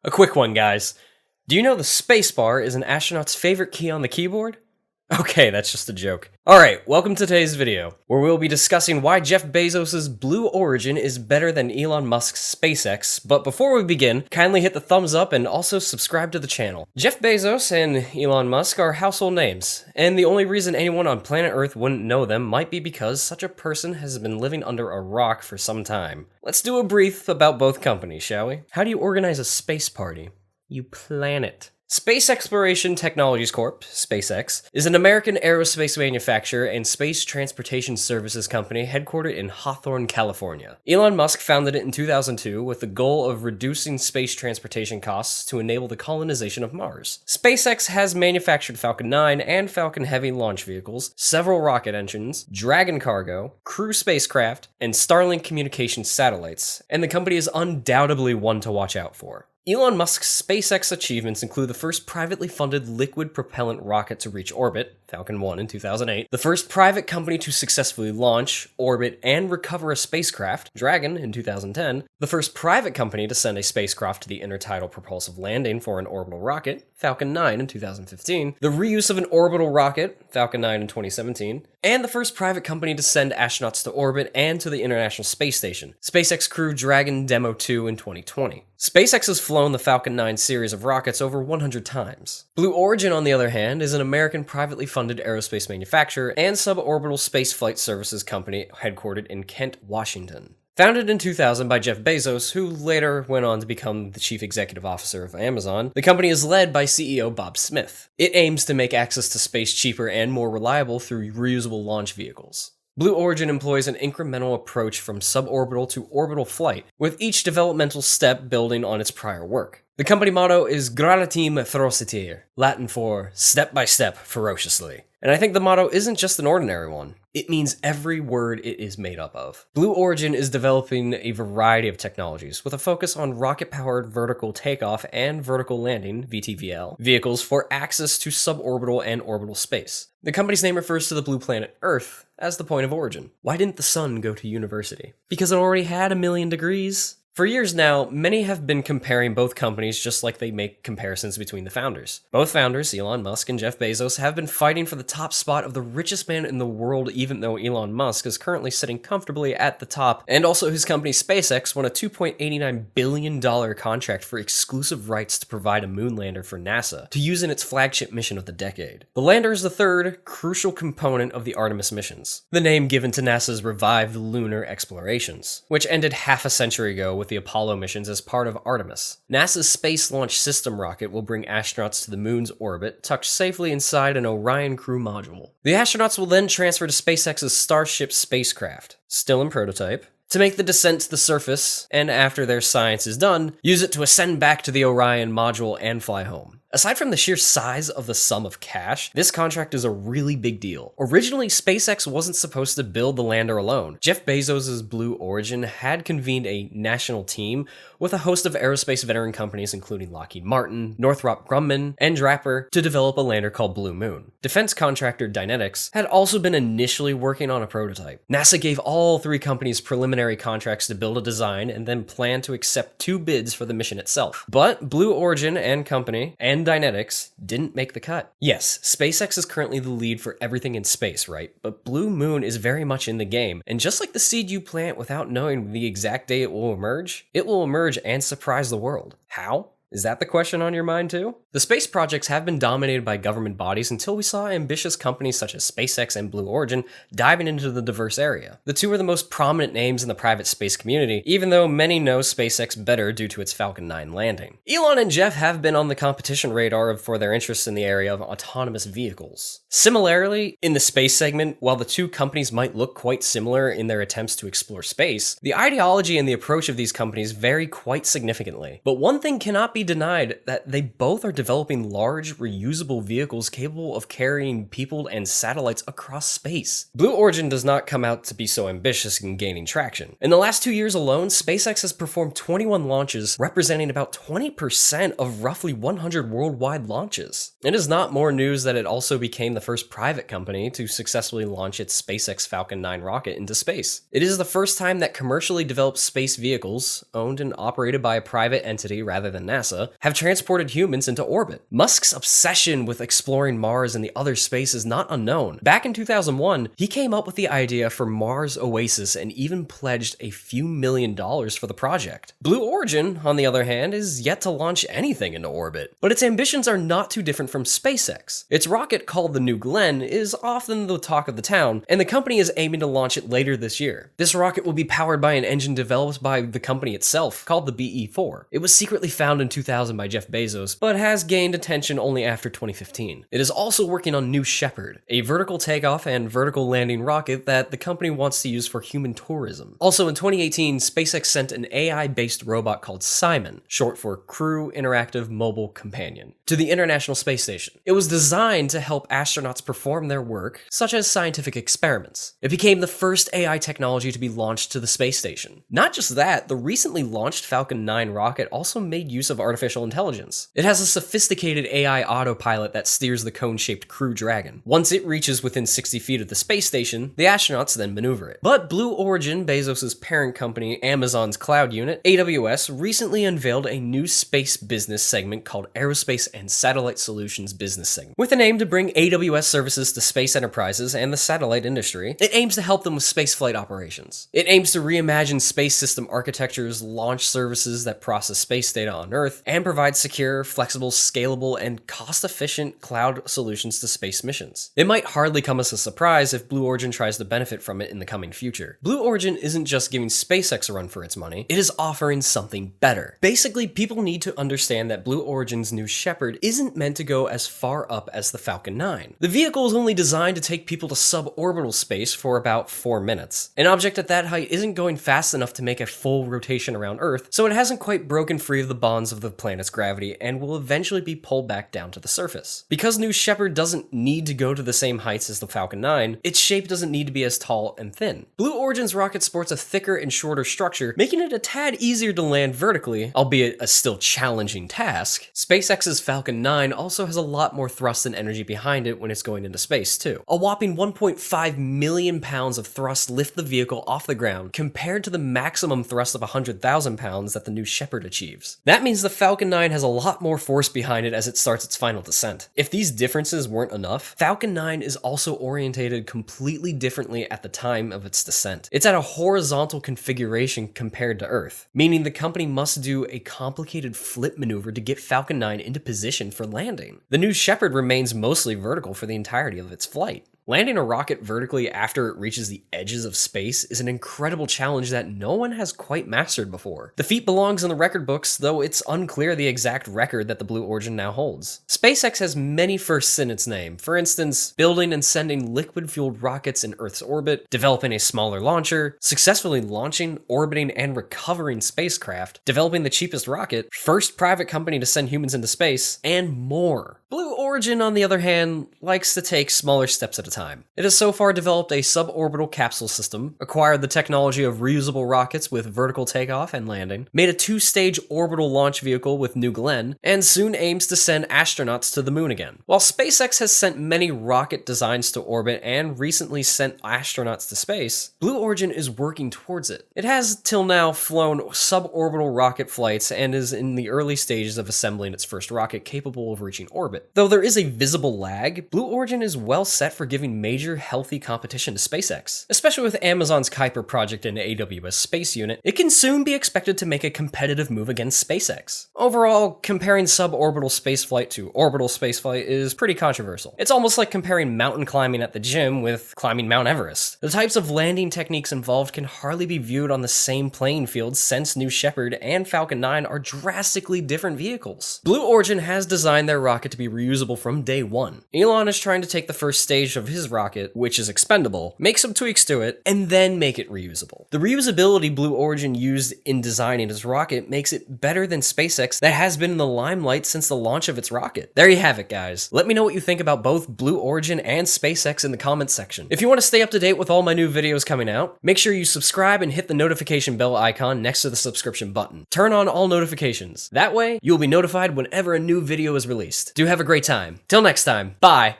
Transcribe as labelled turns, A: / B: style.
A: A quick one, guys. Do you know the spacebar is an astronaut's favorite key on the keyboard? Okay, that's just a joke. Alright, welcome to today's video, where we'll be discussing why Jeff Bezos' Blue Origin is better than Elon Musk's SpaceX, but before we begin, kindly hit the thumbs up and also subscribe to the channel. Jeff Bezos and Elon Musk are household names, and the only reason anyone on planet Earth wouldn't know them might be because such a person has been living under a rock for some time. Let's do a brief about both companies, shall we? How do you organize a space party? You plan it. Space Exploration Technologies Corp., SpaceX, is an American aerospace manufacturer and space transportation services company headquartered in Hawthorne, California. Elon Musk founded it in 2002 with the goal of reducing space transportation costs to enable the colonization of Mars. SpaceX has manufactured Falcon 9 and Falcon Heavy launch vehicles, several rocket engines, Dragon cargo, crew spacecraft, and Starlink communications satellites, and the company is undoubtedly one to watch out for. Elon Musk's SpaceX achievements include the first privately funded liquid propellant rocket to reach orbit, Falcon 1 in 2008, the first private company to successfully launch, orbit, and recover a spacecraft, Dragon in 2010, the first private company to send a spacecraft to the intertidal propulsive landing for an orbital rocket, Falcon 9 in 2015, the reuse of an orbital rocket, Falcon 9 in 2017, and the first private company to send astronauts to orbit and to the International Space Station, SpaceX Crew Dragon Demo 2 in 2020. SpaceX has flown the Falcon 9 series of rockets over 100 times. Blue Origin, on the other hand, is an American privately funded aerospace manufacturer and suborbital spaceflight services company headquartered in Kent, Washington. Founded in 2000 by Jeff Bezos, who later went on to become the chief executive officer of Amazon, the company is led by CEO Bob Smith. It aims to make access to space cheaper and more reliable through reusable launch vehicles. Blue Origin employs an incremental approach from suborbital to orbital flight, with each developmental step building on its prior work. The company motto is Gradatim Ferociter, Latin for step by step ferociously. And I think the motto isn't just an ordinary one. It means every word it is made up of. Blue Origin is developing a variety of technologies with a focus on rocket-powered vertical takeoff and vertical landing (VTVL) vehicles for access to suborbital and orbital space. The company's name refers to the blue planet Earth as the point of origin. Why didn't the sun go to university? Because it already had 1,000,000 degrees. For years now, many have been comparing both companies just like they make comparisons between the founders. Both founders, Elon Musk and Jeff Bezos, have been fighting for the top spot of the richest man in the world, even though Elon Musk is currently sitting comfortably at the top, and also his company SpaceX won a $2.89 billion contract for exclusive rights to provide a moon lander for NASA to use in its flagship mission of the decade. The lander is the third crucial component of the Artemis missions, the name given to NASA's revived lunar explorations, which ended half a century ago with the Apollo missions as part of Artemis. NASA's Space Launch System rocket will bring astronauts to the moon's orbit, tucked safely inside an Orion crew module. The astronauts will then transfer to SpaceX's Starship spacecraft, still in prototype, to make the descent to the surface, and after their science is done, use it to ascend back to the Orion module and fly home. Aside from the sheer size of the sum of cash, this contract is a really big deal. Originally, SpaceX wasn't supposed to build the lander alone. Jeff Bezos' Blue Origin had convened a national team with a host of aerospace veteran companies including Lockheed Martin, Northrop Grumman, and Draper to develop a lander called Blue Moon. Defense contractor Dynetics had also been initially working on a prototype. NASA gave all three companies preliminary contracts to build a design and then planned to accept 2 bids for the mission itself. But Blue Origin and company, and Dynetics didn't make the cut. Yes, SpaceX is currently the lead for everything in space, right? But Blue Moon is very much in the game, and just like the seed you plant without knowing the exact day it will emerge and surprise the world. How? Is that the question on your mind too? The space projects have been dominated by government bodies until we saw ambitious companies such as SpaceX and Blue Origin diving into the diverse area. The two are the most prominent names in the private space community, even though many know SpaceX better due to its Falcon 9 landing. Elon and Jeff have been on the competition radar for their interests in the area of autonomous vehicles. Similarly, in the space segment, while the two companies might look quite similar in their attempts to explore space, the ideology and the approach of these companies vary quite significantly. But one thing cannot be denied, that they both are developing large, reusable vehicles capable of carrying people and satellites across space. Blue Origin does not come out to be so ambitious in gaining traction. In the last 2 years alone, SpaceX has performed 21 launches, representing about 20% of roughly 100 worldwide launches. It is not more news that it also became the first private company to successfully launch its SpaceX Falcon 9 rocket into space. It is the first time that commercially developed space vehicles, owned and operated by a private entity rather than NASA, NASA have transported humans into orbit. Musk's obsession with exploring Mars and the other space is not unknown. Back in 2001, he came up with the idea for Mars Oasis and even pledged a few $1 million for the project. Blue Origin, on the other hand, is yet to launch anything into orbit, but its ambitions are not too different from SpaceX. Its rocket, called the New Glenn, is often the talk of the town, and the company is aiming to launch it later this year. This rocket will be powered by an engine developed by the company itself, called the BE-4. It was secretly founded in 2000 by Jeff Bezos, but has gained attention only after 2015. It is also working on New Shepard, a vertical takeoff and vertical landing rocket that the company wants to use for human tourism. Also in 2018, SpaceX sent an AI-based robot called Simon, short for Crew Interactive Mobile Companion, to the International Space Station. It was designed to help astronauts perform their work, such as scientific experiments. It became the first AI technology to be launched to the space station. Not just that, the recently launched Falcon 9 rocket also made use of artificial intelligence. It has a sophisticated AI autopilot that steers the cone-shaped Crew Dragon. Once it reaches within 60 feet of the space station, the astronauts then maneuver it. But Blue Origin, Bezos' parent company, Amazon's cloud unit, AWS, recently unveiled a new space business segment called Aerospace and Satellite Solutions Business Segment. With an aim to bring AWS services to space enterprises and the satellite industry, it aims to help them with spaceflight operations. It aims to reimagine space system architectures, launch services that process space data on Earth, and provide secure, flexible, scalable, and cost-efficient cloud solutions to space missions. It might hardly come as a surprise if Blue Origin tries to benefit from it in the coming future. Blue Origin isn't just giving SpaceX a run for its money, it is offering something better. Basically, people need to understand that Blue Origin's New Shepard isn't meant to go as far up as the Falcon 9. The vehicle is only designed to take people to suborbital space for about 4 minutes. An object at that height isn't going fast enough to make a full rotation around Earth, so it hasn't quite broken free of the bonds of the planet's gravity and will eventually be pulled back down to the surface. Because New Shepard doesn't need to go to the same heights as the Falcon 9, its shape doesn't need to be as tall and thin. Blue Origin's rocket sports a thicker and shorter structure, making it a tad easier to land vertically, albeit a still challenging task. SpaceX's Falcon 9 also has a lot more thrust and energy behind it when it's going into space too. A whopping 1.5 million pounds of thrust lift the vehicle off the ground, compared to the maximum thrust of 100,000 pounds that the New Shepard achieves. That means the Falcon 9 has a lot more force behind it as it starts its final descent. If these differences weren't enough, Falcon 9 is also orientated completely differently at the time of its descent. It's at a horizontal configuration compared to Earth, meaning the company must do a complicated flip maneuver to get Falcon 9 into position for landing. The New Shepard remains mostly vertical for the entirety of its flight. Landing a rocket vertically after it reaches the edges of space is an incredible challenge that no one has quite mastered before. The feat belongs in the record books, though it's unclear the exact record that the Blue Origin now holds. SpaceX has many firsts in its name. For instance, building and sending liquid-fueled rockets in Earth's orbit, developing a smaller launcher, successfully launching, orbiting, and recovering spacecraft, developing the cheapest rocket, first private company to send humans into space, and more. Blue Origin, on the other hand, likes to take smaller steps at a time. It has so far developed a suborbital capsule system, acquired the technology of reusable rockets with vertical takeoff and landing, made a 2-stage orbital launch vehicle with New Glenn, and soon aims to send astronauts to the moon again. While SpaceX has sent many rocket designs to orbit and recently sent astronauts to space, Blue Origin is working towards it. It has till now flown suborbital rocket flights and is in the early stages of assembling its first rocket capable of reaching orbit. Though there is a visible lag, Blue Origin is well set for giving major healthy competition to SpaceX. Especially with Amazon's Kuiper project in AWS Space Unit, it can soon be expected to make a competitive move against SpaceX. Overall, comparing suborbital spaceflight to orbital spaceflight is pretty controversial. It's almost like comparing mountain climbing at the gym with climbing Mount Everest. The types of landing techniques involved can hardly be viewed on the same playing field since New Shepard and Falcon 9 are drastically different vehicles. Blue Origin has designed their rocket to be reusable from day one. Elon is trying to take the first stage of his rocket, which is expendable, make some tweaks to it, and then make it reusable. The reusability Blue Origin used in designing his rocket makes it better than SpaceX that has been in the limelight since the launch of its rocket. There you have it, guys. Let me know what you think about both Blue Origin and SpaceX in the comments section. If you want to stay up to date with all my new videos coming out, make sure you subscribe and hit the notification bell icon next to the subscription button. Turn on all notifications. That way, you'll be notified whenever a new video is released. Do have a great time. Till next time, bye!